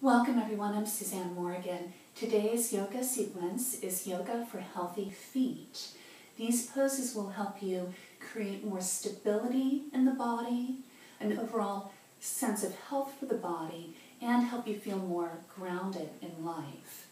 Welcome everyone, I'm Suzanne Morgan. Today's yoga sequence is yoga for healthy feet. These poses will help you create more stability in the body, an overall sense of health for the body, and help you feel more grounded in life.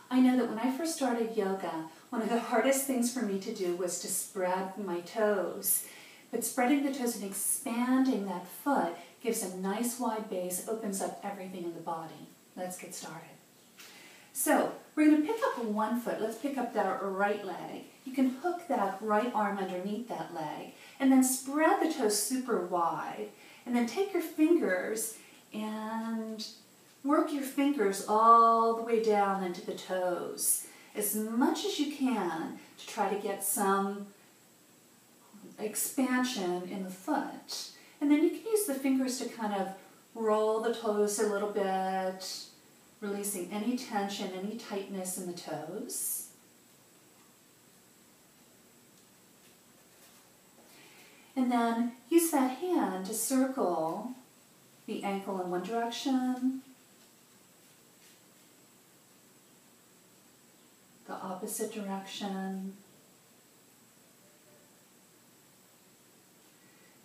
I know that when I first started yoga, one of the hardest things for me to do was to spread my toes. But spreading the toes and expanding that foot gives a nice wide base, opens up everything in the body. Let's get started. So we're going to pick up one foot. Let's pick up that right leg. You can hook that right arm underneath that leg and then spread the toes super wide. And then take your fingers and work your fingers all the way down into the toes as much as you can to try to get some expansion in the foot. And then you can use the fingers to kind of roll the toes a little bit, releasing any tension, any tightness in the toes. And then use that hand to circle the ankle in one direction, the opposite direction,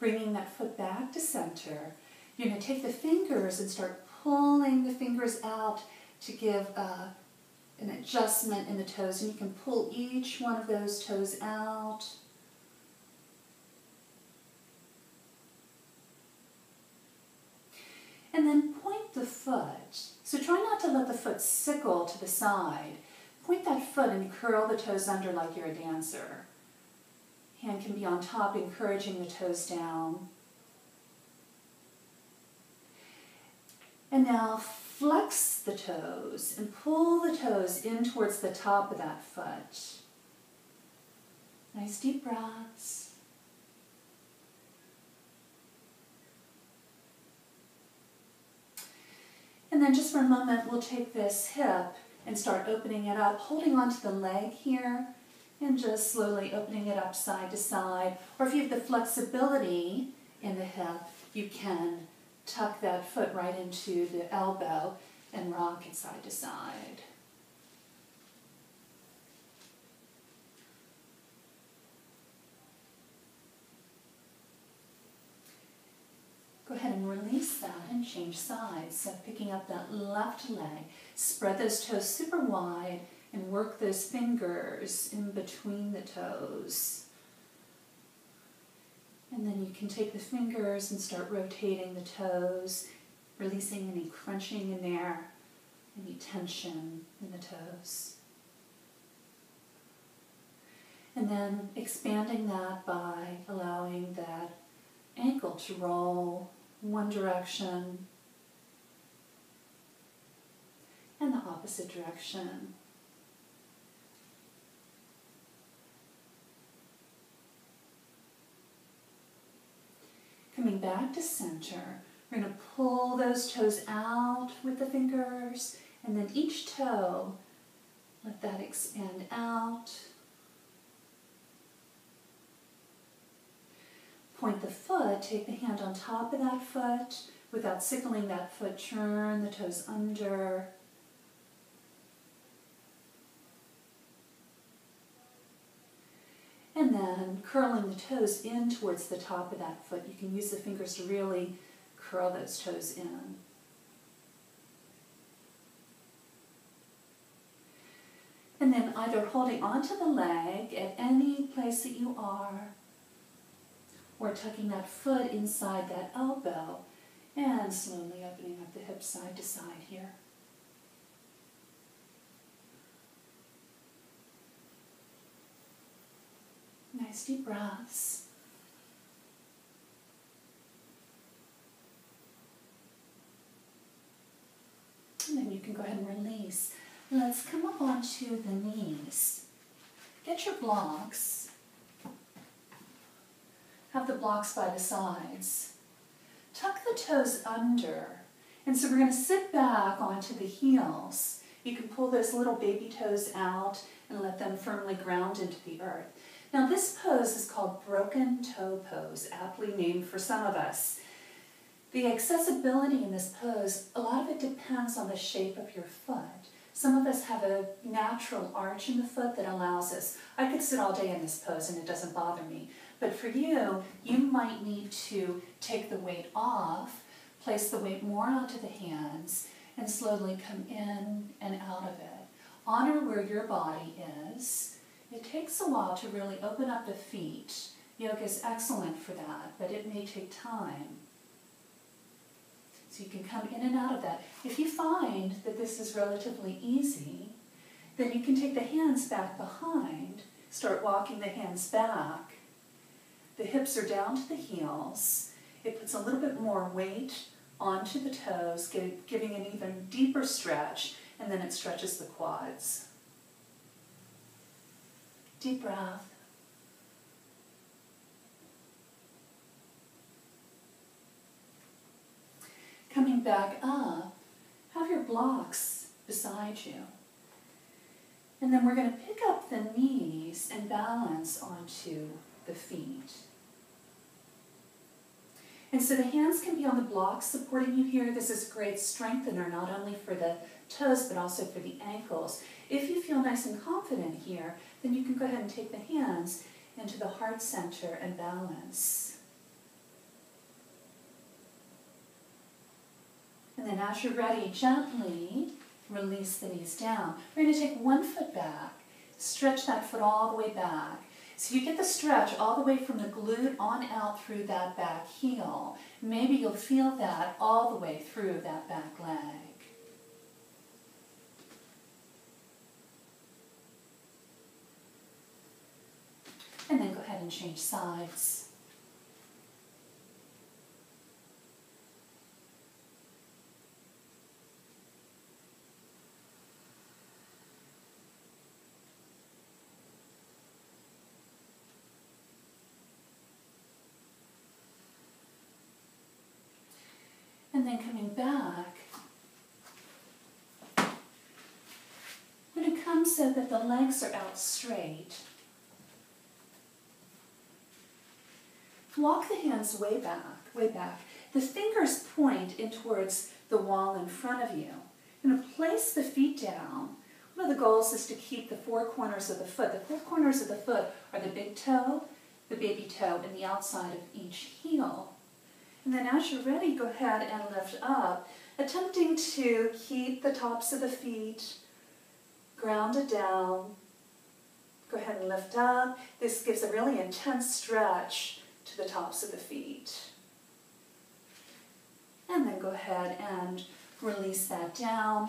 bringing that foot back to center. You're going to take the fingers and start pulling the fingers out to give an adjustment in the toes. And you can pull each one of those toes out. And then point the foot. So try not to let the foot sickle to the side. Point that foot and curl the toes under like you're a dancer. Hand can be on top, encouraging the toes down. And now flex the toes and pull the toes in towards the top of that foot. Nice deep breaths. And then just for a moment, we'll take this hip and start opening it up, holding onto the leg here. And just slowly opening it up side to side. Or if you have the flexibility in the hip, you can tuck that foot right into the elbow and rock it side to side. Go ahead and release that and change sides. So picking up that left leg, spread those toes super wide, and work those fingers in between the toes. And then you can take the fingers and start rotating the toes, releasing any crunching in there, any tension in the toes. And then expanding that by allowing that ankle to roll one direction and the opposite direction. Coming back to center, we're going to pull those toes out with the fingers, and then each toe, let that expand out. Point the foot, take the hand on top of that foot, without sickling that foot, turn the toes under. And then curling the toes in towards the top of that foot. You can use the fingers to really curl those toes in. And then either holding onto the leg at any place that you are, or tucking that foot inside that elbow and slowly opening up the hips side to side here. Nice deep breaths. And then you can go ahead and release. Let's come up onto the knees. Get your blocks. Have the blocks by the sides. Tuck the toes under. And so we're going to sit back onto the heels. You can pull those little baby toes out and let them firmly ground into the earth. Now this pose is called broken toe pose, aptly named for some of us. The accessibility in this pose, a lot of it depends on the shape of your foot. Some of us have a natural arch in the foot that allows us. I could sit all day in this pose and it doesn't bother me. But for you, you might need to take the weight off, place the weight more onto the hands, and slowly come in and out of it. Honor where your body is. It takes a while to really open up the feet. Yoga is excellent for that, but it may take time. So you can come in and out of that. If you find that this is relatively easy, then you can take the hands back behind, start walking the hands back. The hips are down to the heels. It puts a little bit more weight onto the toes, giving an even deeper stretch, and then it stretches the quads. Deep breath. Coming back up, have your blocks beside you. And then we're going to pick up the knees and balance onto the feet. And so the hands can be on the blocks supporting you here. This is a great strengthener, not only for the toes, but also for the ankles. If you feel nice and confident here, then you can go ahead and take the hands into the heart center and balance. And then as you're ready, gently release the knees down. We're going to take one foot back, stretch that foot all the way back. So you get the stretch all the way from the glute on out through that back heel. Maybe you'll feel that all the way through that back leg. And then go ahead and change sides. And then coming back, I'm going to come so that the legs are out straight. Walk the hands way back, way back. The fingers point in towards the wall in front of you. You're going to place the feet down. One of the goals is to keep the four corners of the foot. The four corners of the foot are the big toe, the baby toe, and the outside of each heel. And then as you're ready, go ahead and lift up, attempting to keep the tops of the feet grounded down. Go ahead and lift up. This gives a really intense stretch to the tops of the feet. And then go ahead and release that down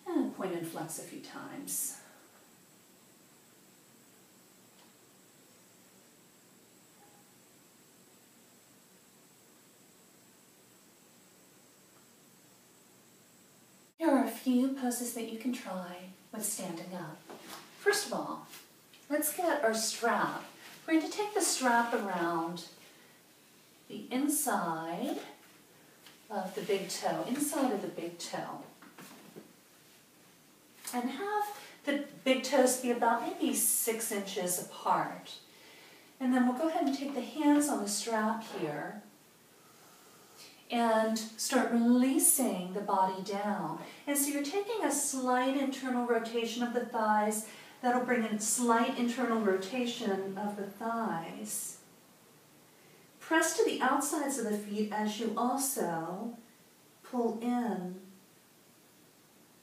and point and flex a few times. Here are a few poses that you can try with standing up. First of all, let's get our strap. We're going to take the strap around the inside of the big toe, inside of the big toe. And have the big toes be about maybe 6 inches apart. And then we'll go ahead and take the hands on the strap here and start releasing the body down. And so you're taking a slight internal rotation of the thighs. That'll bring in slight internal rotation of the thighs. Press to the outsides of the feet as you also pull in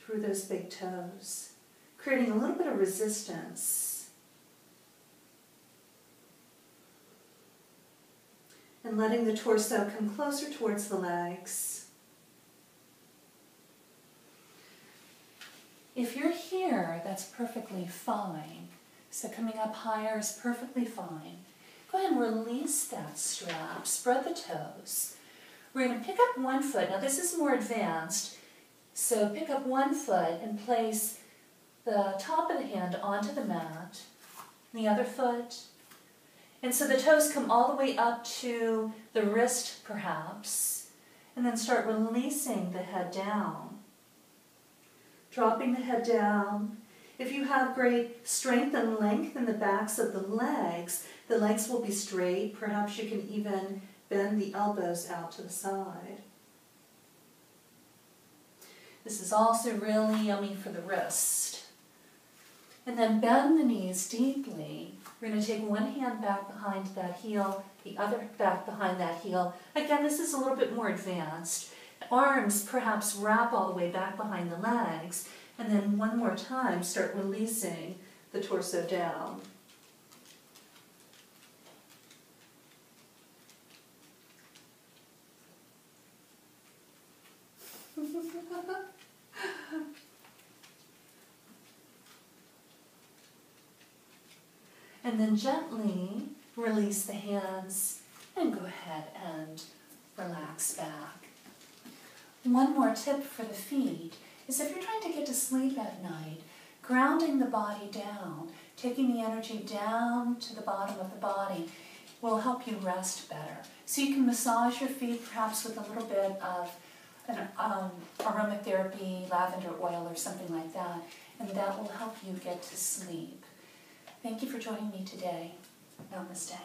through those big toes, creating a little bit of resistance. And letting the torso come closer towards the legs. If you're here, that's perfectly fine. So coming up higher is perfectly fine. Go ahead and release that strap, spread the toes. We're going to pick up one foot. Now this is more advanced, so pick up one foot and place the top of the hand onto the mat, the other foot. And so the toes come all the way up to the wrist, perhaps, and then start releasing the head down. Dropping the head down. If you have great strength and length in the backs of the legs will be straight. Perhaps you can even bend the elbows out to the side. This is also really yummy for the wrist. And then bend the knees deeply. We're going to take one hand back behind that heel, the other back behind that heel. Again, this is a little bit more advanced. Arms perhaps wrap all the way back behind the legs, and then one more time start releasing the torso down. And then gently release the hands and go ahead and relax back. One more tip for the feet is if you're trying to get to sleep at night, grounding the body down, taking the energy down to the bottom of the body will help you rest better. So you can massage your feet perhaps with a little bit of an aromatherapy, lavender oil or something like that, and that will help you get to sleep. Thank you for joining me today. Namaste.